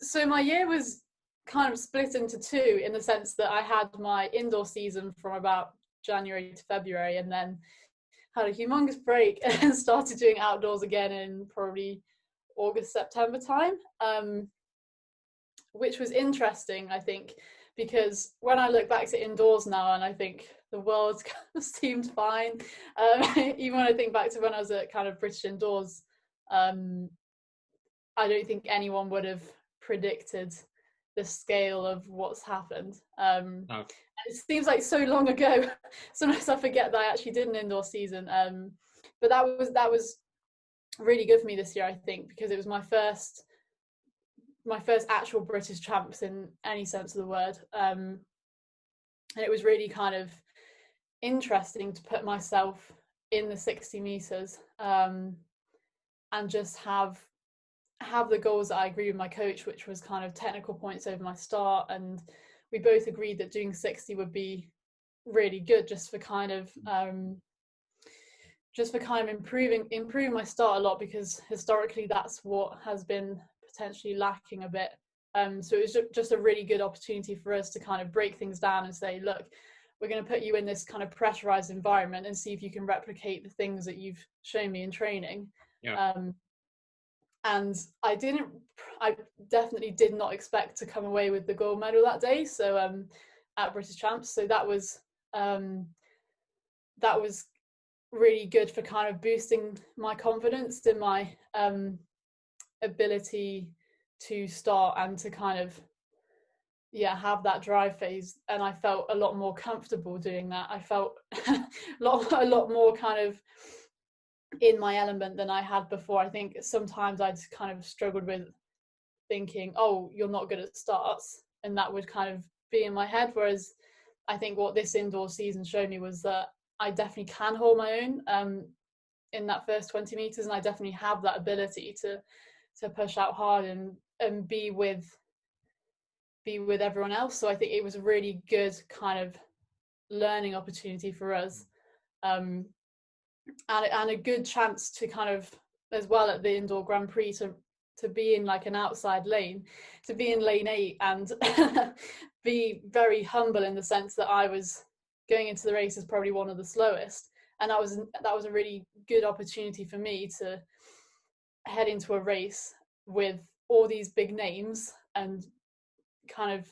So my year was kind of split into two, in the sense that I had my indoor season from about January to February, and then had a humongous break and started doing outdoors again in probably August, September time, which was interesting, I think, because when I look back to indoors now, and I think the world kind of seemed fine, even when I think back to when I was at kind of British indoors, I don't think anyone would have predicted the scale of what's happened. No. It seems like so long ago. Sometimes I forget that I actually did an indoor season, but that was really good for me this year, I think, because it was my first actual British champs in any sense of the word, and it was really kind of interesting to put myself in the 60 meters, and just have the goals that I agreed with my coach, which was kind of technical points over my start, and we both agreed that doing 60 would be really good, just for kind of improving my start a lot, because historically that's what has been potentially lacking a bit. So it was just a really good opportunity for us to kind of break things down and say, look, we're going to put you in this kind of pressurized environment and see if you can replicate the things that you've shown me in training. Yeah. And I definitely did not expect to come away with the gold medal that day. So at British Champs, so that was really good for kind of boosting my confidence in my ability to start and to kind of have that drive phase. And I felt a lot more comfortable doing that. I felt a lot more kind of in my element than I had before. I think sometimes I'd kind of struggled with thinking, oh, you're not good at starts, and that would kind of be in my head, whereas I think what this indoor season showed me was that I definitely can hold my own in that first 20 meters, and I definitely have that ability to push out hard and be with everyone else. So I think it was a really good kind of learning opportunity for us, and a good chance to kind of, as well, at the indoor Grand Prix, to be in like an outside lane, to be in lane 8 and be very humble in the sense that I was going into the race as probably one of the slowest, and that was a really good opportunity for me to head into a race with all these big names and kind of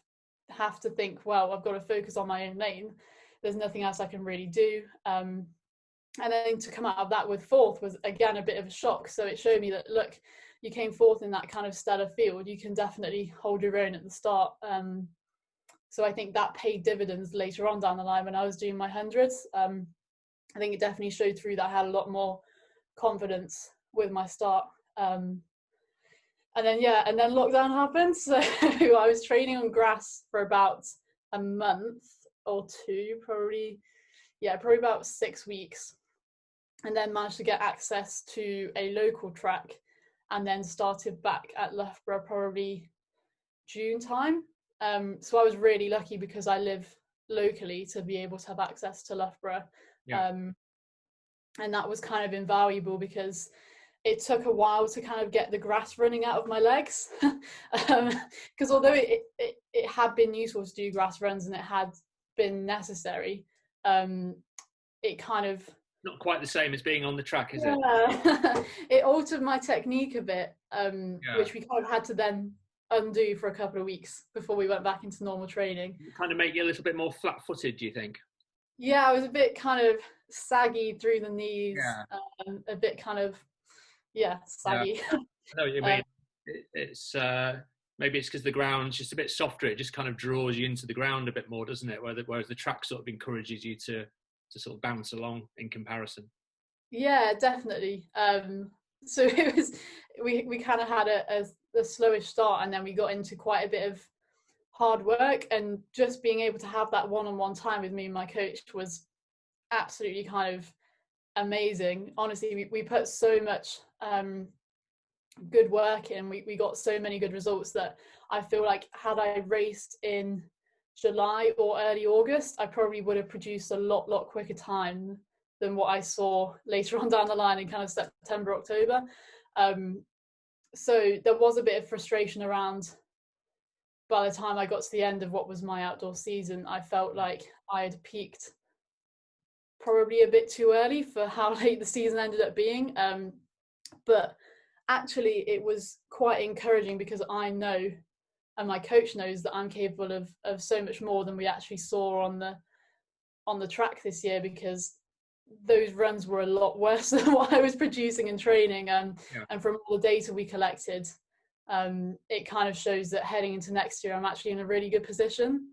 have to think, well, I've got to focus on my own lane. There's nothing else I can really do. And then to come out of that with fourth was again a bit of a shock. So it showed me that, look, you came fourth in that kind of stellar field, you can definitely hold your own at the start. So I think that paid dividends later on down the line when I was doing my hundreds. I think it definitely showed through that I had a lot more confidence with my start. And then lockdown happened. So I was training on grass for about a month or two, probably about 6 weeks. And then managed to get access to a local track, and then started back at Loughborough probably June time. So I was really lucky because I live locally to be able to have access to Loughborough. Yeah. And that was kind of invaluable because it took a while to kind of get the grass running out of my legs. Because although it had been useful to do grass runs and it had been necessary, it kind of... Not quite the same as being on the track, is it? It altered my technique a bit, which we kind of had to then undo for a couple of weeks before we went back into normal training. It kind of make you a little bit more flat-footed, do you think? Yeah, I was a bit kind of saggy through the knees, a bit kind of, saggy. Yeah. I know what you mean. It's maybe it's because the ground's just a bit softer. It just kind of draws you into the ground a bit more, doesn't it? Whereas the track sort of encourages you to sort of bounce along in comparison. Yeah, definitely. So it was, we kind of had a slowish start, and then we got into quite a bit of hard work, and just being able to have that one-on-one time with me and my coach was absolutely kind of amazing. Honestly, we put so much good work in. We got so many good results that I feel like had I raced in July or early August, I probably would have produced a lot quicker time than what I saw later on down the line in kind of September, October. so there was a bit of frustration around, by the time I got to the end of what was my outdoor season, I felt like I had peaked probably a bit too early for how late the season ended up being. But actually, it was quite encouraging because I know, and my coach knows, that I'm capable of so much more than we actually saw on the track this year, because those runs were a lot worse than what I was producing in training. And from all the data we collected, it kind of shows that heading into next year, I'm actually in a really good position.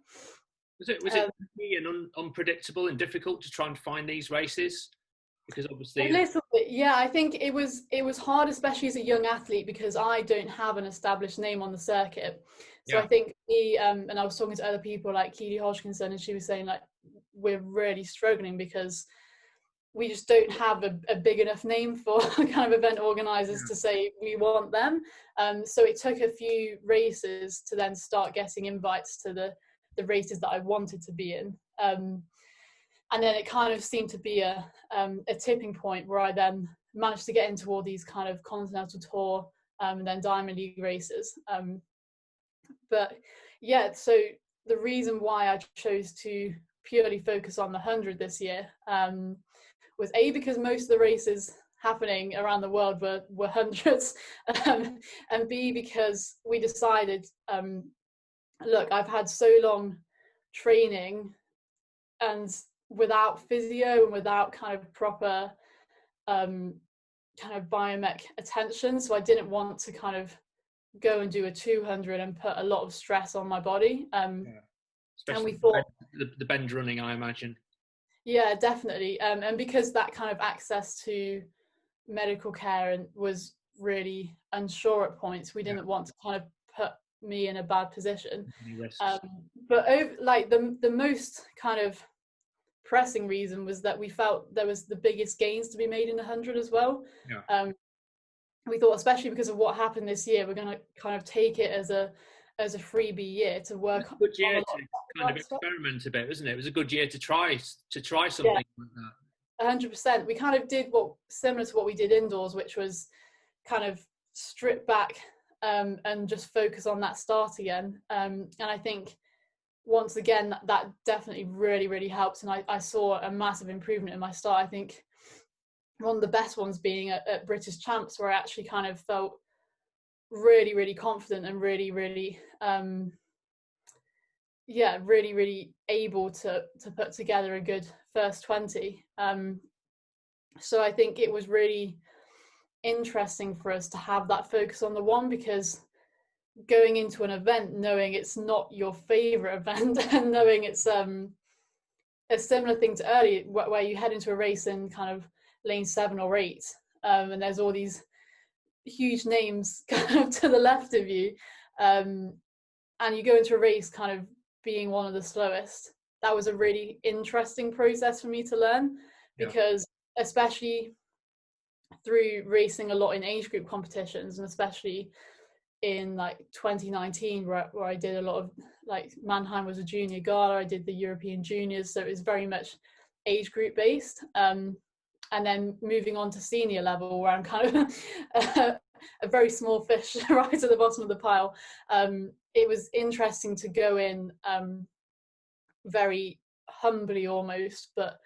Was it tricky and unpredictable and difficult to try and find these races? Because obviously, a little bit, yeah. I think it was hard, especially as a young athlete, because I don't have an established name on the circuit. So I think and I was talking to other people like Keely Hodgkinson, and she was saying, like, we're really struggling because we just don't have a big enough name for kind of event organizers to say we want them. So it took a few races to then start getting invites to the races that I wanted to be in. And then it kind of seemed to be a tipping point where I then managed to get into all these kind of Continental Tour and then Diamond League races. But yeah, so the reason why I chose to purely focus on the 100 this year was A, because most of the races happening around the world were hundreds, and B, because we decided, look, I've had so long training and without physio and without kind of proper kind of biomech attention, so I didn't want to kind of go and do a 200 and put a lot of stress on my body. And we thought the bend running, I imagine. Yeah, definitely. And because that kind of access to medical care was really unsure at points, we didn't want to kind of put me in a bad position. But like the most kind of pressing reason was that we felt there was the biggest gains to be made in the 100 as well. We thought, especially because of what happened this year, we're going to kind of take it as a freebie year to work on. Good year to kind of experiment a bit, wasn't it? It was a good year to try something like that. 100%. We kind of did what similar to what we did indoors, which was kind of strip back and just focus on that start again. And I think once again that definitely really helped, and I saw a massive improvement in my start. I think one of the best ones being at British Champs, where I actually kind of felt really confident and really able to put together a good first 20. So I think it was really interesting for us to have that focus on the one, because going into an event knowing it's not your favorite event and knowing it's a similar thing to early, where you head into a race in kind of lane 7 or 8, and there's all these huge names kind of to the left of you, and you go into a race kind of being one of the slowest. That was a really interesting process for me to learn, because especially through racing a lot in age group competitions, and especially in like 2019 where I did a lot of, like, Mannheim was a junior gala, I did the European juniors, so it was very much age group based, and then moving on to senior level where I'm kind of a very small fish right at the bottom of the pile. It was interesting to go in very humbly almost, but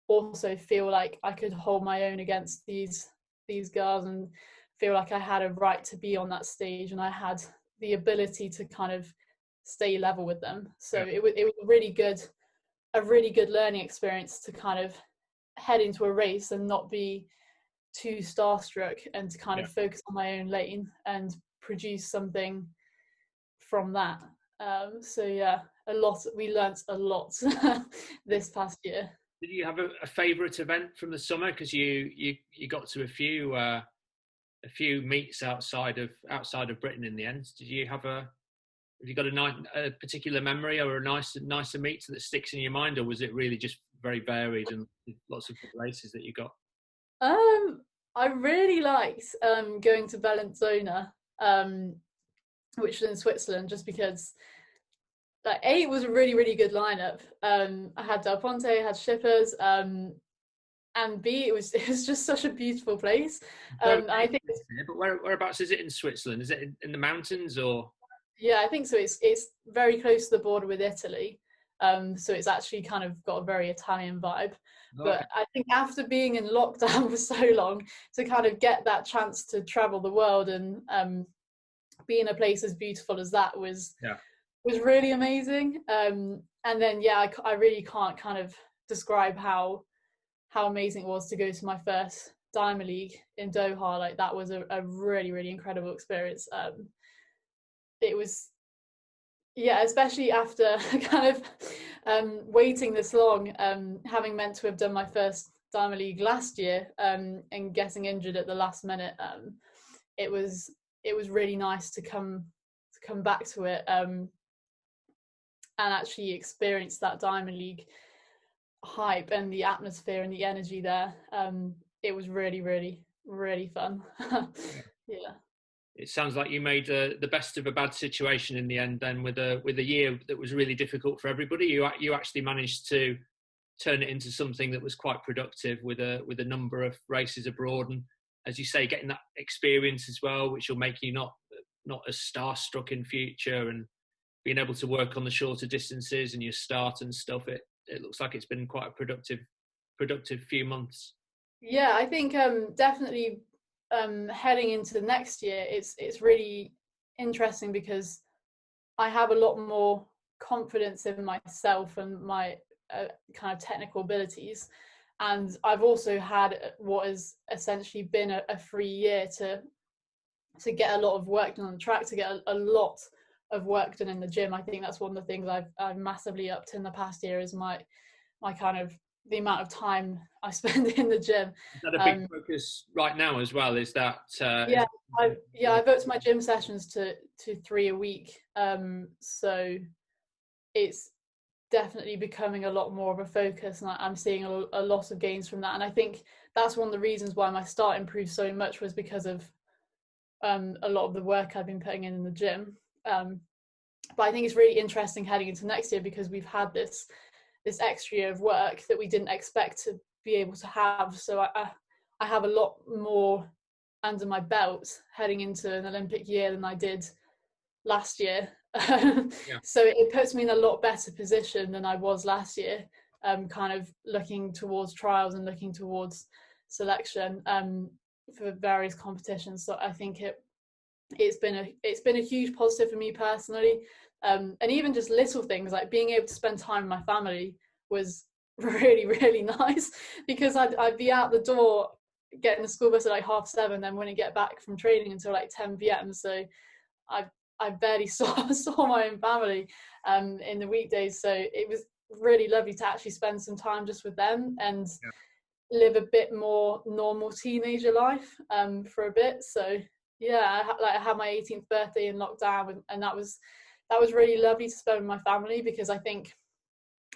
also feel like I could hold my own against these girls and feel like I had a right to be on that stage, and I had the ability to kind of stay level with them. So it was a really good learning experience to kind of head into a race and not be too starstruck, and to kind of focus on my own lane and produce something from that. So yeah, we learnt a lot this past year. Did you have a favourite event from the summer? Because you got to a few meets outside of Britain in the end. Have you got a particular memory or a nicer meet that sticks in your mind, or was it really just very varied and lots of good races that you got? I really liked going to Bellinzona, which was in Switzerland, just because it was a really good lineup. I had Del Ponte, I had Shippers, and B, it was just such a beautiful place. So, I think but whereabouts is it in Switzerland? Is it in the mountains or? yeah, I think so. It's very close to the border with Italy, so it's actually kind of got a very Italian vibe. Okay. But I think after being in lockdown for so long, to kind of get that chance to travel the world and be in a place as beautiful as that was really amazing. And then yeah, I really can't kind of describe how amazing it was to go to my first Diamond League in Doha. Like that was a really really incredible experience. It was, yeah, especially after kind of waiting this long, having meant to have done my first Diamond League last year, and getting injured at the last minute. It was really nice to come back to it, and actually experience that Diamond League hype and the atmosphere and the energy there. It was really really really fun. Yeah. It sounds like you made the best of a bad situation in the end. Then with a year that was really difficult for everybody, you actually managed to turn it into something that was quite productive with a number of races abroad, and as you say, getting that experience as well, which will make you not as starstruck in future, and being able to work on the shorter distances and your start and stuff. It looks like it's been quite a productive few months. Yeah, I think definitely heading into the next year, it's really interesting because I have a lot more confidence in myself and my kind of technical abilities, and I've also had what has essentially been a free year to get a lot of work done on the track, to get a lot of work done in the gym. I think that's one of the things I've massively upped in the past year, is my kind of the amount of time I spend in the gym. Is that a big focus right now as well? Is that yeah, I've upped my gym sessions to 3 a week. So it's definitely becoming a lot more of a focus, and I'm seeing a lot of gains from that. And I think that's one of the reasons why my start improved so much, was because of a lot of the work I've been putting in the gym. But I think it's really interesting heading into next year, because we've had this extra year of work that we didn't expect to be able to have. So I have a lot more under my belt heading into an Olympic year than I did last year. So it puts me in a lot better position than I was last year, kind of looking towards trials and looking towards selection for various competitions. So I think it's been a huge positive for me personally. And even just little things like being able to spend time with my family was really really nice, because I'd be out the door getting the school bus at like 7:30, then wouldn't get back from training until like 10 p.m. So I barely saw my own family in the weekdays. So it was really lovely to actually spend some time just with them and live a bit more normal teenager life for a bit. So yeah, I had my 18th birthday in lockdown, and that was really lovely to spend with my family, because I think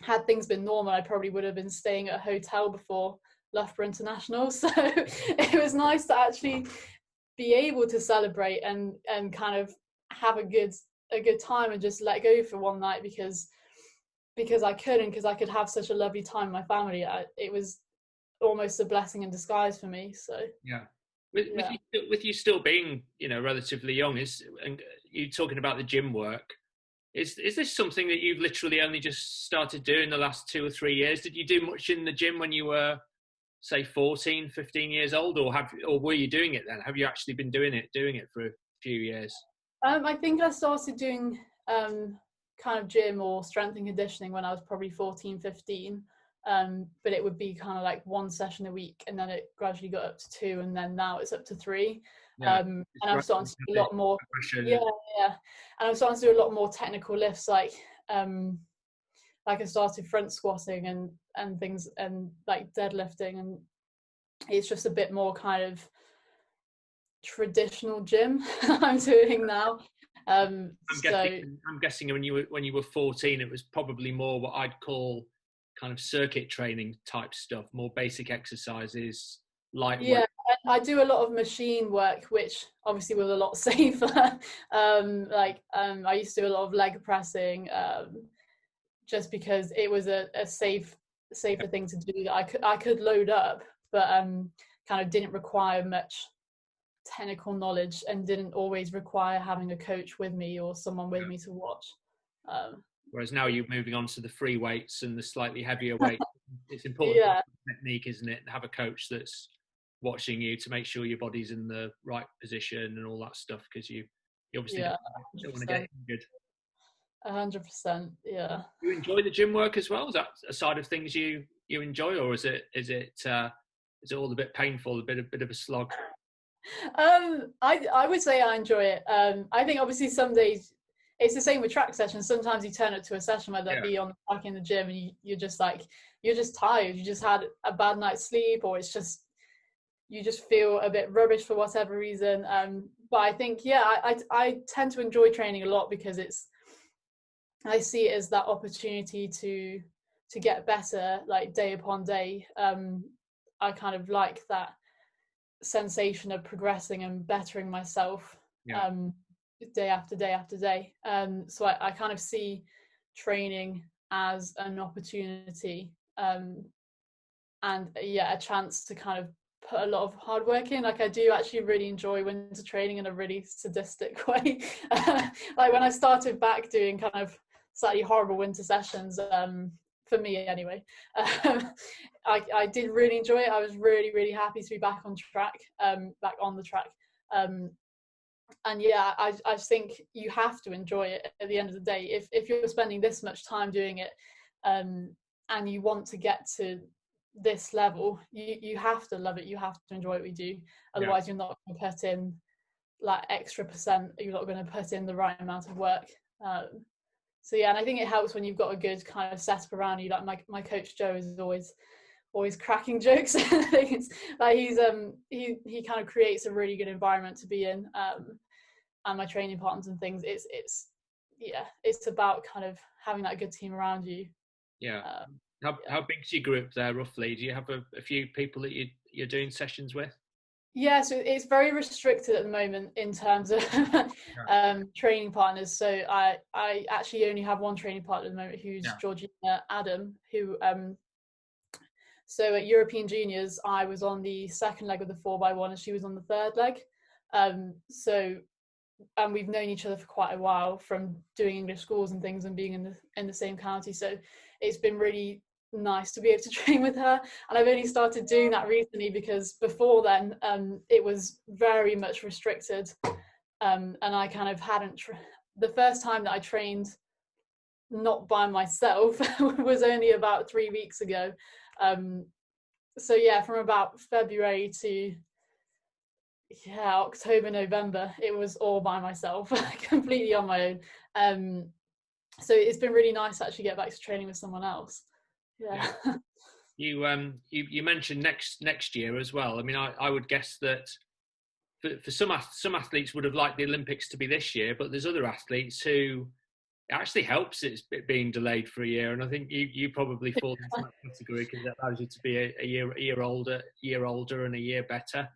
had things been normal, I probably would have been staying at a hotel before Loughborough International. So it was nice to actually be able to celebrate and kind of have a good time and just let go for one night, because I could have such a lovely time with my family. It was almost a blessing in disguise for me. So with you still being relatively young, and you talking about the gym work, is this something that you've literally only just started doing the last 2 or 3 years? Did you do much in the gym when you were, say, 14, 15 years old, or were you doing it then? Have you actually been doing it for a few years? I think I started doing kind of gym or strength and conditioning when I was probably 14, 15. But it would be kind of like 1 session a week, and then it gradually got up to 2, and then now it's up to 3. And I'm starting to do a lot more. And I'm starting to do a lot more technical lifts, like I started front squatting and things, and like deadlifting, and it's just a bit more kind of traditional gym I'm doing now. I'm guessing when you were 14, it was probably more what I'd call kind of circuit training type stuff, more basic exercises, light work. I do a lot of machine work, which obviously was a lot safer. I used to do a lot of leg pressing, just because it was a safer thing to do that I could load up, but kind of didn't require much technical knowledge and didn't always require having a coach with me or someone with me to watch. Whereas now you're moving on to the free weights and the slightly heavier weight. It's important Yeah. technique, isn't it? Have a coach that's watching you to make sure your body's in the right position and all that stuff, because you obviously don't want to get injured. 100%. Yeah. Do you enjoy the gym work as well? Is that a side of things you enjoy, or is it all a bit painful, a bit of a slog? I would say I enjoy it. I think obviously some days it's the same with track sessions. Sometimes you turn up to a session, whether that be on the track in the gym, and you're just tired. You just had a bad night's sleep, or it's just you just feel a bit rubbish for whatever reason. But I think I tend to enjoy training a lot because I see it as that opportunity to get better, like day upon day. I kind of like that sensation of progressing and bettering myself day after day after day. So I kind of see training as an opportunity and a chance to kind of put a lot of hard work in. Like I do actually really enjoy winter training in a really sadistic way. Like when I started back doing kind of slightly horrible winter sessions, for me anyway, I did really enjoy it. I was really, really happy to be back on track, back on the track. And yeah, I just think you have to enjoy it at the end of the day. If you're spending this much time doing it, and you want to get to this level, you have to love it. You have to enjoy what we do. Otherwise, you're not going to put in like extra percent. You're not going to put in the right amount of work. So yeah, and I think it helps when you've got a good kind of setup around you. Like my coach Joe is always cracking jokes. It's like he kind of creates a really good environment to be in. And my training partners and things, it's about kind of having that good team around you. Yeah. How big's your group there roughly? Do you have a few people that you're doing sessions with? Yeah, so it's very restricted at the moment in terms of training partners. So I actually only have one training partner at the moment, who's Georgina Adam, who so at European Juniors I was on the second leg of the 4x1 and she was on the third leg. And we've known each other for quite a while from doing English schools and things and being in the same county. So it's been really nice to be able to train with her. And I've only started doing that recently because before then it was very much restricted. And I kind of hadn't, the first time that I trained not by myself was only about 3 weeks ago. So yeah, from about February to October, November, it was all by myself, completely on my own. So it's been really nice to actually get back to training with someone else. You mentioned next year as well. I mean, I would guess that for some athletes would have liked the Olympics to be this year, but there's other athletes who it actually helps it's being delayed for a year, and I think you probably fall into that category because that allows you to be a year older and a year better.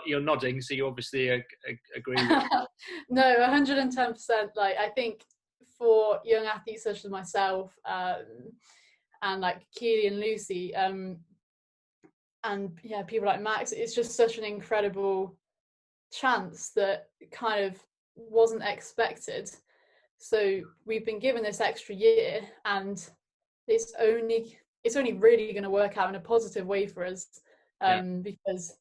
You're nodding, so you obviously agree with No, 110%. Like I think for young athletes such as myself and like Keely and Lucy and people like Max, it's just such an incredible chance that kind of wasn't expected. So we've been given this extra year, and it's only really going to work out in a positive way for us, because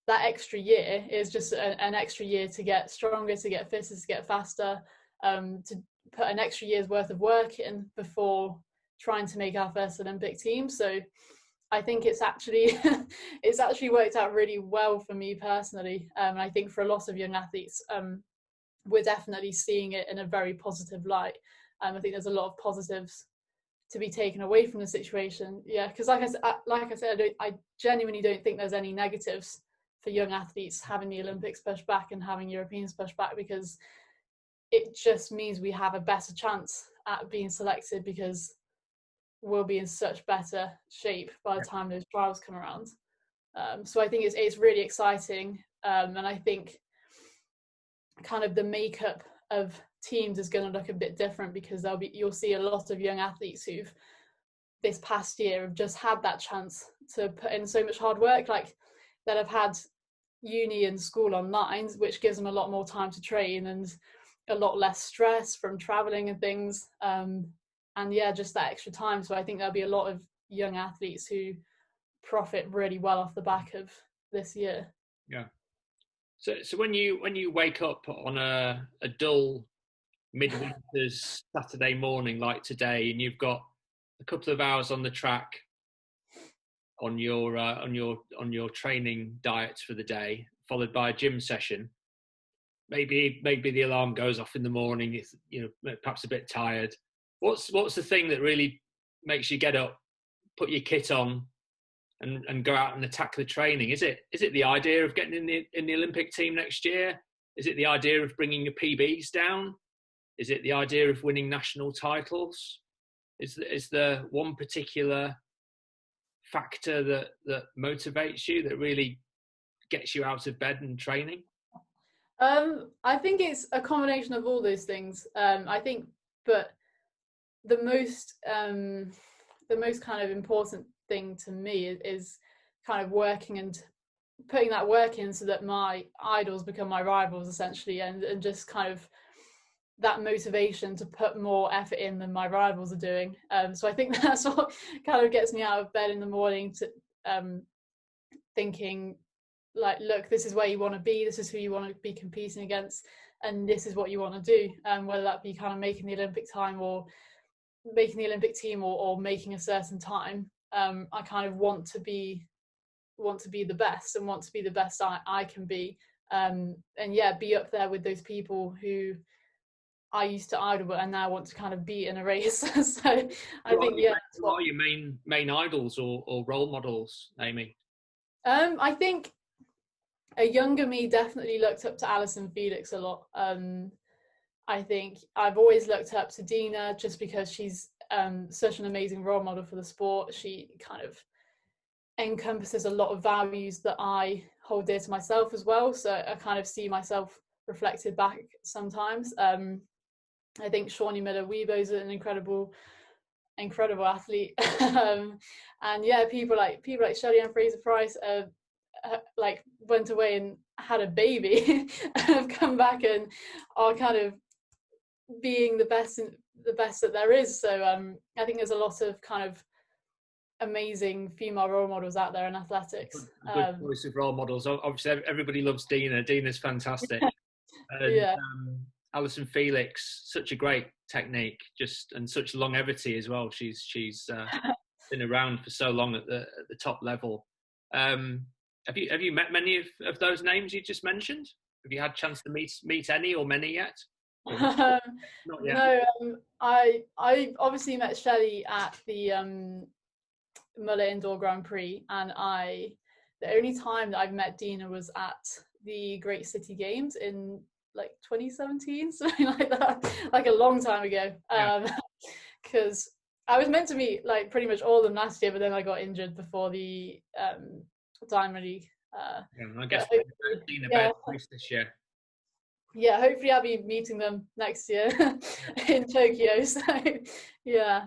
that extra year is just an extra year to get stronger, to get fitter, to get faster, to put an extra year's worth of work in before trying to make our first Olympic team. So I think it's actually worked out really well for me personally. I think for a lot of young athletes, we're definitely seeing it in a very positive light. I think there's a lot of positives to be taken away from the situation. Yeah, because like I said, I genuinely don't think there's any negatives for young athletes having the Olympics pushed back and having Europeans pushed back, because it just means we have a better chance at being selected because we'll be in such better shape by the time those trials come around. So I think it's really exciting, and I think kind of the makeup of teams is going to look a bit different because you'll see a lot of young athletes who've this past year have just had that chance to put in so much hard work, like that have had uni and school online, which gives them a lot more time to train and a lot less stress from traveling and things. And yeah, just that extra time. So I think there'll be a lot of young athletes who profit really well off the back of this year. Yeah. So when you wake up on a dull midwinter's Saturday morning like today, and you've got a couple of hours on the track on your training diet for the day, followed by a gym session. Maybe the alarm goes off in the morning. It's, perhaps a bit tired. What's the thing that really makes you get up, put your kit on, and go out and attack the training? Is it the idea of getting in the Olympic team next year? Is it the idea of bringing your PBs down? Is it the idea of winning national titles? Is there one particular factor that motivates you, that really gets you out of bed and training? I think it's a combination of all those things. I think, but the most kind of important thing to me is kind of working and putting that work in so that my idols become my rivals, essentially, and just kind of that motivation to put more effort in than my rivals are doing. So I think that's what kind of gets me out of bed in the morning, to thinking like, look, this is where you want to be, this is who you want to be competing against, and this is what you want to do. Whether that be kind of making the Olympic time or making the Olympic team or making a certain time. I kind of want to be the best, and want to be the best I can be. And yeah, be up there with those people who I used to idol and now want to kind of beat in a race. So I think, yeah. What are your main idols or role models, Amy? I think a younger me definitely looked up to Alison Felix a lot. I think I've always looked up to Dina just because she's such an amazing role model for the sport. She kind of encompasses a lot of values that I hold dear to myself as well. So I kind of see myself reflected back sometimes. I think Shawnee Miller-Weibo is an incredible athlete. And yeah, people like Shelley-Ann Fraser-Price like went away and had a baby and have come back and are kind of being the best that there is. So I think there's a lot of kind of amazing female role models out there in athletics. Good choice of role models. Obviously, everybody loves Dina. Dina's fantastic. And, yeah. Alison Felix, such a great technique, and such longevity as well. She's been around for so long at the top level. Have you met many of those names you just mentioned? Have you had a chance to meet any or many yet? Not yet. No, I obviously met Shelley at the Muller Indoor Grand Prix, and the only time that I've met Dina was at the Great City Games in like 2017, something like that, like a long time ago. Because I was meant to meet like pretty much all of them last year, but then I got injured before the Diamond League. I guess Dina better this year. Yeah, hopefully I'll be meeting them next year in Tokyo. So yeah.